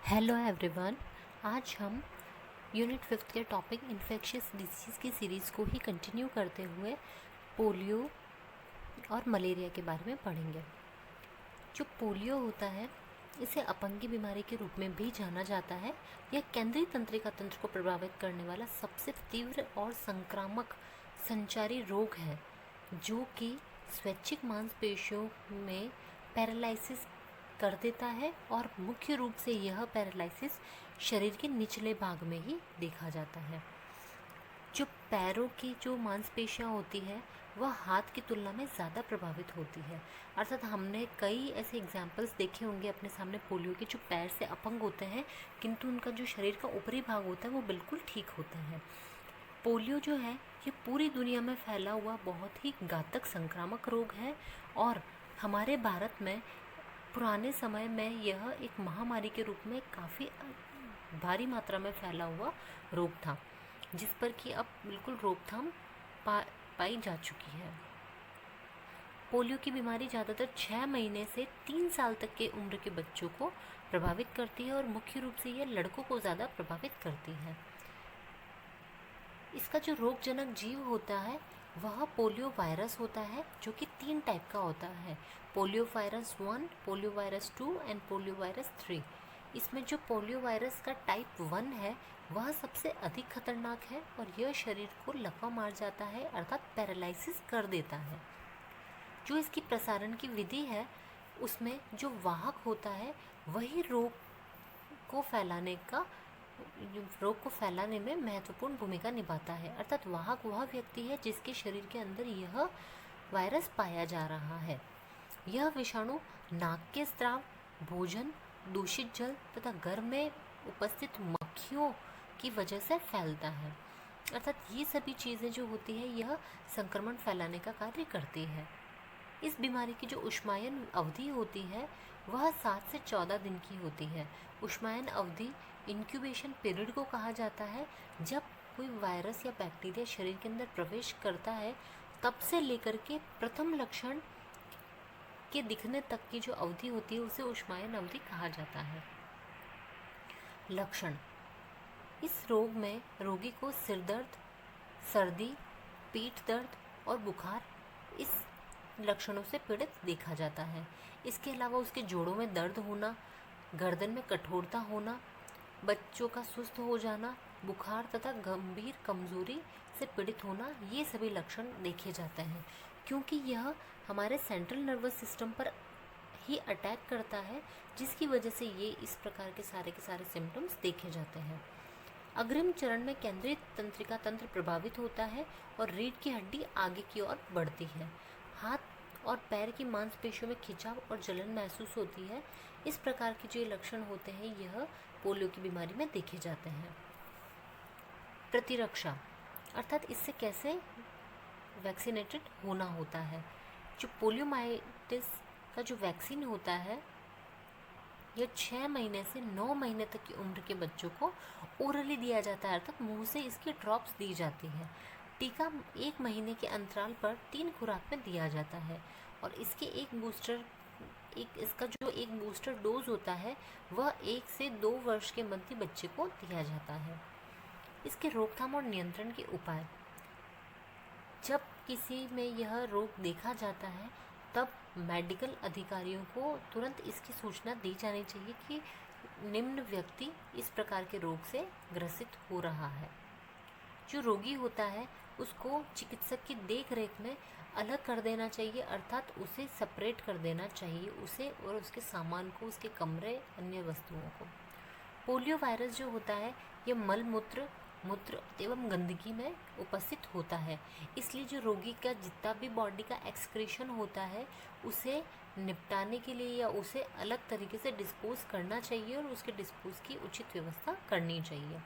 Hello everyone. आज हम unit 5 के टॉपिक इन्फेक्शियस डिजीज़ की सीरीज़ को ही कंटिन्यू करते हुए पोलियो और मलेरिया के बारे में पढ़ेंगे। जो पोलियो होता है इसे अपंगी बीमारी के रूप में भी जाना जाता है। यह केंद्रीय तंत्रिका तंत्र को प्रभावित करने वाला सबसे तीव्र और संक्रामक संचारी रोग है जो कि स्वैच्छिक मांसपेशियों में पैरालिसिस कर देता है और मुख्य रूप से यह पैरालिसिस शरीर के निचले भाग में ही देखा जाता है। जो पैरों की जो मांसपेशियां होती है वह हाथ की तुलना में ज़्यादा प्रभावित होती है। अर्थात हमने कई ऐसे एग्जाम्पल्स देखे होंगे अपने सामने पोलियो के जो पैर से अपंग होते हैं किंतु उनका जो शरीर का ऊपरी भाग होता है वो बिल्कुल ठीक होता है। पोलियो जो है ये पूरी दुनिया में फैला हुआ बहुत ही घातक संक्रामक रोग है और हमारे भारत में पुराने समय में यह एक महामारी के रूप में काफ़ी भारी मात्रा में फैला हुआ रोग था जिस पर कि अब बिल्कुल रोकथाम पाई जा चुकी है। पोलियो की बीमारी ज़्यादातर 6 महीने से 3 साल तक के उम्र के बच्चों को प्रभावित करती है और मुख्य रूप से यह लड़कों को ज़्यादा प्रभावित करती है। इसका जो रोगजनक जीव होता है वह पोलियो वायरस होता है जो कि 3 टाइप का होता है, polio virus 1, polio virus 2 and polio virus 3। इसमें जो पोलियो वायरस का टाइप 1 है वह सबसे अधिक खतरनाक है और यह शरीर को लकवा मार जाता है अर्थात पैरालिसिस कर देता है। जो इसकी प्रसारण की विधि है उसमें जो वाहक होता है वही रोग को फैलाने में महत्वपूर्ण भूमिका निभाता है। अर्थात वाहक वह व्यक्ति है जिसके शरीर के अंदर यह वायरस पाया जा रहा है। यह विषाणु नाक के स्राव, भोजन, दूषित जल तथा घर में उपस्थित मक्खियों की वजह से फैलता है। अर्थात ये सभी चीज़ें जो होती है यह संक्रमण फैलाने का कार्य करती है। इस बीमारी की जो उष्मायन अवधि होती है वह 7 से 14 दिन की होती है। उष्मायन अवधि इंक्यूबेशन पीरियड को कहा जाता है। जब कोई वायरस या बैक्टीरिया शरीर के अंदर प्रवेश करता है तब से लेकर के प्रथम लक्षण के दिखने तक की जो अवधि होती है उसे उष्मायन अवधि कहा जाता है। लक्षण: इस रोग में रोगी को सिर दर्द, सर्दी, पीठ दर्द और बुखार इस लक्षणों से पीड़ित देखा जाता है। इसके अलावा उसके जोड़ों में दर्द होना, गर्दन में कठोरता होना, बच्चों का सुस्त हो जाना, बुखार तथा गंभीर कमजोरी से पीड़ित होना, ये सभी लक्षण देखे जाते हैं क्योंकि यह हमारे सेंट्रल नर्वस सिस्टम पर ही अटैक करता है जिसकी वजह से ये इस प्रकार के सारे सिम्टम्स देखे जाते हैं। अग्रिम चरण में केंद्रीय तंत्रिका तंत्र प्रभावित होता है और रीढ़ की हड्डी आगे की ओर बढ़ती है। हाथ और पैर की मांसपेशियों में खिंचाव और जलन महसूस होती है। इस प्रकार के जो लक्षण होते हैं यह पोलियो की बीमारी में देखे जाते हैं। प्रतिरक्षा अर्थात इससे कैसे वैक्सीनेटेड होना होता है। जो पोलियोमाइटिस का जो वैक्सीन होता है यह 6 महीने से 9 महीने तक की उम्र के बच्चों को ओरली दिया जाता है अर्थात मुंह से इसकी ड्रॉप्स दी जाती है। टीका 1 महीने के अंतराल पर 3 खुराक में दिया जाता है और इसका जो एक बूस्टर डोज होता है वह 1 से 2 वर्ष के मध्य बच्चे को दिया जाता है। इसके रोकथाम और नियंत्रण के उपाय: जब किसी में यह रोग देखा जाता है तब मेडिकल अधिकारियों को तुरंत इसकी सूचना दी जानी चाहिए कि निम्न व्यक्ति इस प्रकार के रोग से ग्रसित हो रहा है। जो रोगी होता है उसको चिकित्सक की देख रेख में अलग कर देना चाहिए अर्थात उसे सेपरेट कर देना चाहिए, उसे और उसके सामान को, उसके कमरे, अन्य वस्तुओं को। पोलियो वायरस जो होता है यह मल मूत्र एवं गंदगी में उपस्थित होता है, इसलिए जो रोगी का जितना भी बॉडी का एक्सक्रीशन होता है उसे निपटाने के लिए या उसे अलग तरीके से डिस्पोज करना चाहिए और उसके डिस्पोज की उचित व्यवस्था करनी चाहिए।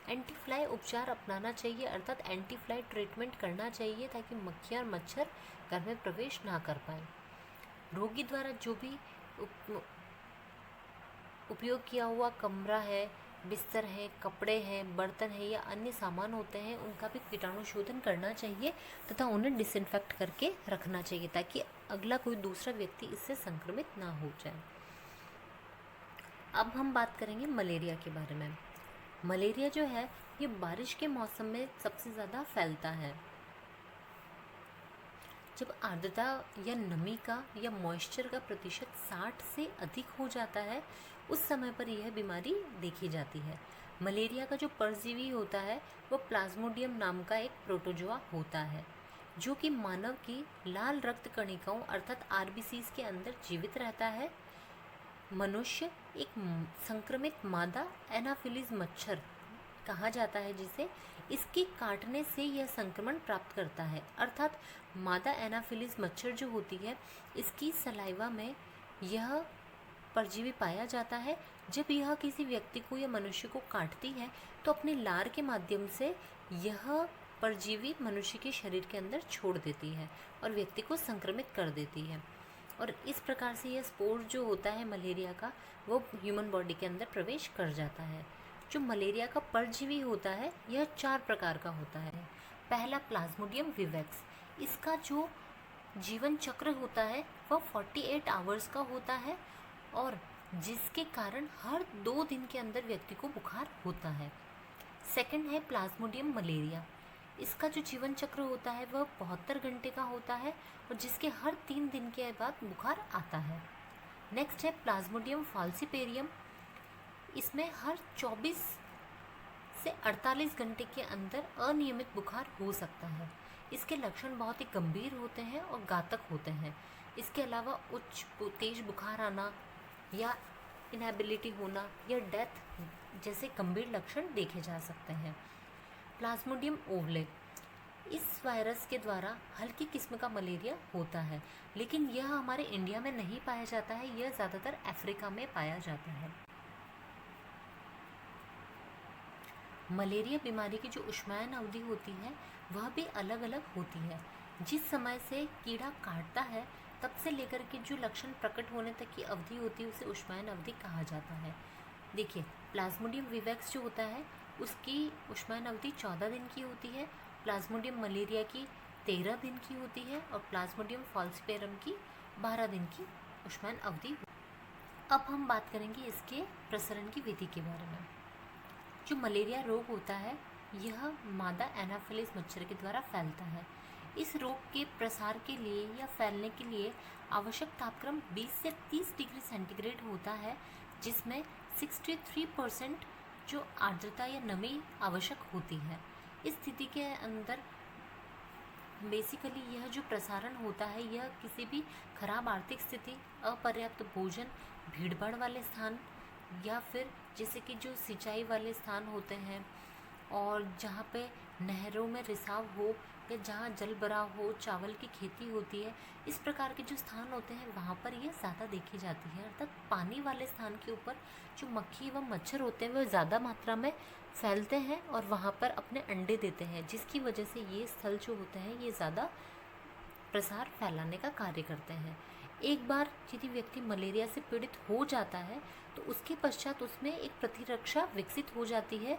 एंटीफ्लाई उपचार अपनाना चाहिए अर्थात एंटीफ्लाई ट्रीटमेंट करना चाहिए ताकि मक्खियाँ और मच्छर घर में प्रवेश ना कर पाए। रोगी द्वारा जो भी उपयोग किया हुआ कमरा है, बिस्तर है, कपड़े हैं, बर्तन है या अन्य सामान होते हैं उनका भी कीटाणु शोधन करना चाहिए तथा उन्हें डिसइंफेक्ट करके रखना चाहिए ताकि अगला कोई दूसरा व्यक्ति इससे संक्रमित ना हो जाए। अब हम बात करेंगे मलेरिया के बारे में। मलेरिया जो है ये बारिश के मौसम में सबसे ज़्यादा फैलता है। जब आर्द्रता या नमी का या मॉइस्चर का प्रतिशत 60 से अधिक हो जाता है, उस समय पर यह बीमारी देखी जाती है। मलेरिया का जो परजीवी होता है वो प्लाज्मोडियम नाम का एक प्रोटोजोआ होता है, जो कि मानव की लाल रक्त कणिकाओं अर्थात आरबीसीज के अंदर जीवित रहता है। मनुष्य एक संक्रमित मादा एनाफिलीज मच्छर कहा जाता है जिसे, इसके काटने से यह संक्रमण प्राप्त करता है। अर्थात मादा एनाफिलीज मच्छर जो होती है इसकी सलाइवा में यह परजीवी पाया जाता है। जब यह किसी व्यक्ति को या मनुष्य को काटती है तो अपने लार के माध्यम से यह परजीवी मनुष्य के शरीर के अंदर छोड़ देती है और व्यक्ति को संक्रमित कर देती है, और इस प्रकार से यह स्पोर जो होता है मलेरिया का वो ह्यूमन बॉडी के अंदर प्रवेश कर जाता है। जो मलेरिया का परजीवी होता है यह 4 प्रकार का होता है। पहला प्लाज्मोडियम विवेक्स, इसका जो जीवन चक्र होता है वह 48 आवर्स का होता है और जिसके कारण हर 2 दिन के अंदर व्यक्ति को बुखार होता है। सेकंड है प्लाज्मोडियम मलेरिया, इसका जो जीवन चक्र होता है वह 72 घंटे का होता है और जिसके हर 3 दिन के बाद बुखार आता है। नेक्स्ट है प्लाज्मोडियम फाल्सिपेरियम, इसमें हर 24 से 48 घंटे के अंदर अनियमित बुखार हो सकता है। इसके लक्षण बहुत ही गंभीर होते हैं और घातक होते हैं। इसके अलावा उच्च तेज बुखार आना या इनएबिलिटी होना या डेथ जैसे गंभीर लक्षण देखे जा सकते हैं। प्लाज्मोडियम ओवले, इस वायरस के द्वारा हल्की किस्म का मलेरिया होता है, लेकिन यह हमारे इंडिया में नहीं पाया जाता है, यह ज़्यादातर अफ्रीका में पाया जाता है। मलेरिया बीमारी की जो उष्मायन अवधि होती है वह भी अलग अलग होती है। जिस समय से कीड़ा काटता है तब से लेकर के जो लक्षण प्रकट होने तक की अवधि होती है उसे उष्मायन अवधि कहा जाता है। देखिए, प्लाज्मोडियम विवेक्स जो होता है उसकी उष्मायन अवधि 14 दिन की होती है, प्लाज्मोडियम मलेरिया की 13 दिन की होती है और प्लाज्मोडियम फाल्सिपेरम की 12 दिन की उष्मायन अवधि। अब हम बात करेंगे इसके प्रसरण की विधि के बारे में। जो मलेरिया रोग होता है यह मादा एनाफिलीज मच्छर के द्वारा फैलता है। इस रोग के प्रसार के लिए या फैलने के लिए आवश्यक तापक्रम 20 से 30 डिग्री सेंटीग्रेड होता है, जिसमें 63% जो आर्द्रता या नमी आवश्यक होती है। इस स्थिति के अंदर बेसिकली यह जो प्रसारण होता है यह किसी भी खराब आर्थिक स्थिति, अपर्याप्त भोजन, भीड़भाड़ वाले स्थान या फिर जैसे कि जो सिंचाई वाले स्थान होते हैं और जहाँ पे नहरों में रिसाव हो या जहाँ जल भराव हो, चावल की खेती होती है, इस प्रकार के जो स्थान होते हैं वहाँ पर यह ज़्यादा देखी जाती है। अर्थात पानी वाले स्थान के ऊपर जो मक्खी एवं मच्छर होते हैं वह ज़्यादा मात्रा में फैलते हैं और वहाँ पर अपने अंडे देते हैं, जिसकी वजह से ये स्थल जो होते हैं ये ज़्यादा प्रसार फैलाने का कार्य करते हैं। एक बार यदि व्यक्ति मलेरिया से पीड़ित हो जाता है तो उसके पश्चात उसमें एक प्रतिरक्षा विकसित हो जाती है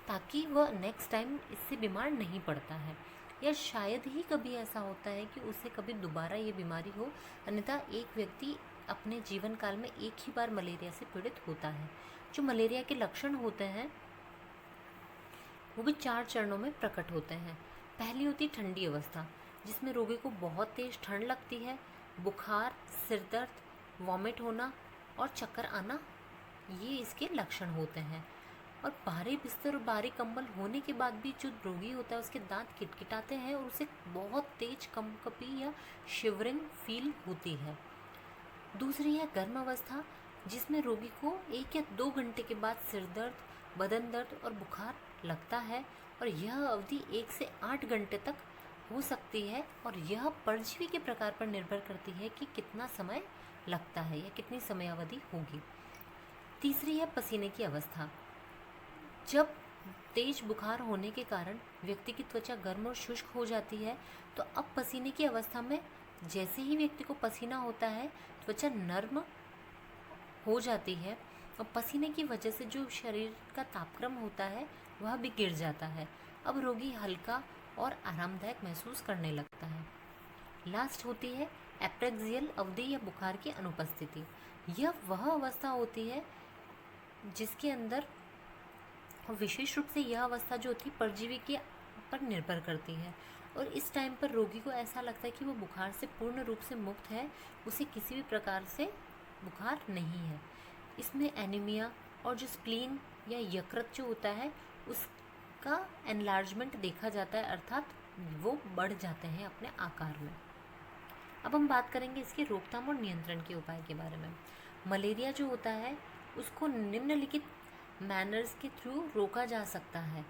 ताकि वह नेक्स्ट टाइम इससे बीमार नहीं पड़ता है, या शायद ही कभी ऐसा होता है कि उसे कभी दोबारा ये बीमारी हो, अन्यथा एक व्यक्ति अपने जीवन काल में एक ही बार मलेरिया से पीड़ित होता है। जो मलेरिया के लक्षण होते हैं वो भी 4 चरणों में प्रकट होते हैं। पहली होती ठंडी अवस्था, जिसमें रोगी को बहुत तेज ठंड लगती है, बुखार, सिर दर्द, वॉमिट होना और चक्कर आना, ये इसके लक्षण होते हैं। और भारी बिस्तर और भारी कंबल होने के बाद भी जो रोगी होता है उसके दांत किटकिटाते हैं और उसे बहुत तेज कंपकपी या शिवरिंग फील होती है। दूसरी है गर्म अवस्था, जिसमें रोगी को 1 या 2 घंटे के बाद सिर दर्द, बदन दर्द और बुखार लगता है और यह अवधि 1 से 8 घंटे तक हो सकती है और यह परजीवी के प्रकार पर निर्भर करती है कि कितना समय लगता है या कितनी समयावधि होगी। तीसरी है पसीने की अवस्था, जब तेज बुखार होने के कारण व्यक्ति की त्वचा गर्म और शुष्क हो जाती है तो अब पसीने की अवस्था में जैसे ही व्यक्ति को पसीना होता है त्वचा नर्म हो जाती है और पसीने की वजह से जो शरीर का तापक्रम होता है वह भी गिर जाता है। अब रोगी हल्का और आरामदायक महसूस करने लगता है। लास्ट होती है एप्रेक्सियल अवधि या बुखार की अनुपस्थिति। यह वह अवस्था होती है जिसके अंदर विशेष रूप से यह अवस्था जो होती है परजीवी के पर निर्भर करती है, और इस टाइम पर रोगी को ऐसा लगता है कि वो बुखार से पूर्ण रूप से मुक्त है, उसे किसी भी प्रकार से बुखार नहीं है। इसमें एनीमिया और जो स्प्लीन या यकृत जो होता है उसका एनलार्जमेंट देखा जाता है, अर्थात वो बढ़ जाते हैं अपने आकार में। अब हम बात करेंगे इसके रोकथाम और नियंत्रण के उपाय के बारे में। मलेरिया जो होता है उसको निम्नलिखित मैनर्स के थ्रू रोका जा सकता है।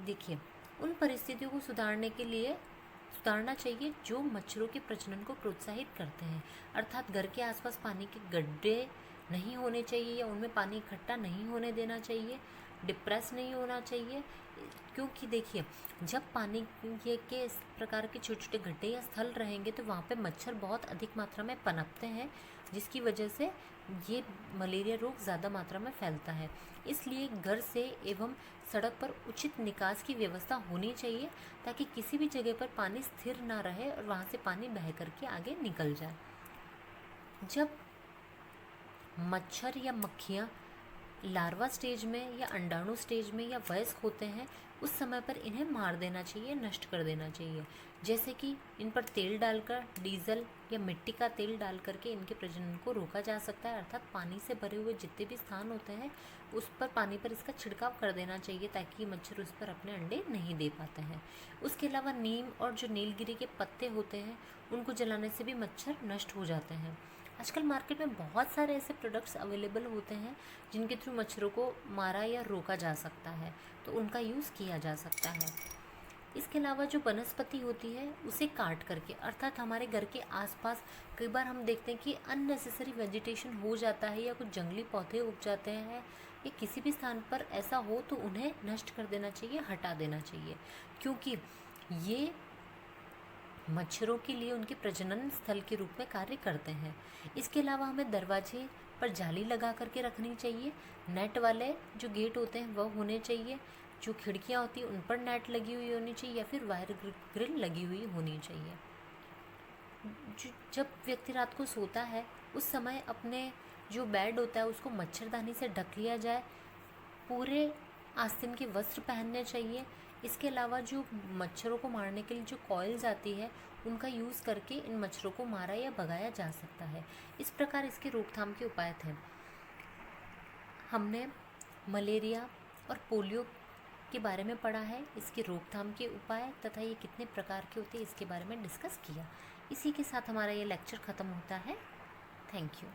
देखिए, उन परिस्थितियों को सुधारना चाहिए जो मच्छरों के प्रजनन को प्रोत्साहित करते हैं, अर्थात घर के आसपास पानी के गड्ढे नहीं होने चाहिए या उनमें पानी इकट्ठा नहीं होने देना चाहिए, डिप्रेस नहीं होना चाहिए, क्योंकि देखिए जब पानी के इस प्रकार के छोटे छोटे गड्ढे या स्थल रहेंगे तो वहाँ पे मच्छर बहुत अधिक मात्रा में पनपते हैं, जिसकी वजह से ये मलेरिया रोग ज़्यादा मात्रा में फैलता है। इसलिए घर से एवं सड़क पर उचित निकास की व्यवस्था होनी चाहिए ताकि किसी भी जगह पर पानी स्थिर ना रहे और वहाँ से पानी बह करके आगे निकल जाए। जब मच्छर या मक्खियाँ लार्वा स्टेज में या अंडाणु स्टेज में या वयस्क होते हैं उस समय पर इन्हें मार देना चाहिए, नष्ट कर देना चाहिए, जैसे कि इन पर तेल डालकर, डीजल या मिट्टी का तेल डाल करके इनके प्रजनन को रोका जा सकता है, अर्थात पानी से भरे हुए जितने भी स्थान होते हैं उस पर पानी पर इसका छिड़काव कर देना चाहिए ताकि मच्छर उस पर अपने अंडे नहीं दे पाते हैं। उसके अलावा नीम और जो नीलगिरी के पत्ते होते हैं उनको जलाने से भी मच्छर नष्ट हो जाते हैं। आजकल मार्केट में बहुत सारे ऐसे प्रोडक्ट्स अवेलेबल होते हैं जिनके थ्रू मच्छरों को मारा या रोका जा सकता है, तो उनका यूज़ किया जा सकता है। इसके अलावा जो वनस्पति होती है उसे काट करके, अर्थात हमारे घर के आसपास कई बार हम देखते हैं कि अननेसेसरी वेजिटेशन हो जाता है या कुछ जंगली पौधे उग जाते हैं या किसी भी स्थान पर ऐसा हो तो उन्हें नष्ट कर देना चाहिए, हटा देना चाहिए, क्योंकि ये मच्छरों के लिए उनके प्रजनन स्थल के रूप में कार्य करते हैं। इसके अलावा हमें दरवाजे पर जाली लगा करके रखनी चाहिए, नेट वाले जो गेट होते हैं वह होने चाहिए, जो खिड़कियां होती हैं उन पर नेट लगी हुई होनी चाहिए या फिर वायर ग्रिल लगी हुई होनी चाहिए। जब व्यक्ति रात को सोता है उस समय अपने जो बेड होता है उसको मच्छरदानी से ढक लिया जाए, पूरे आस्तीन के वस्त्र पहनने चाहिए। इसके अलावा जो मच्छरों को मारने के लिए जो कॉइल्स आती है उनका यूज़ करके इन मच्छरों को मारा या भगाया जा सकता है। इस प्रकार इसके रोकथाम के उपाय थे। हमने मलेरिया और पोलियो के बारे में पढ़ा है, इसके रोकथाम के उपाय तथा ये कितने प्रकार के होते हैं इसके बारे में डिस्कस किया। इसी के साथ हमारा ये लेक्चर ख़त्म होता है। Thank you.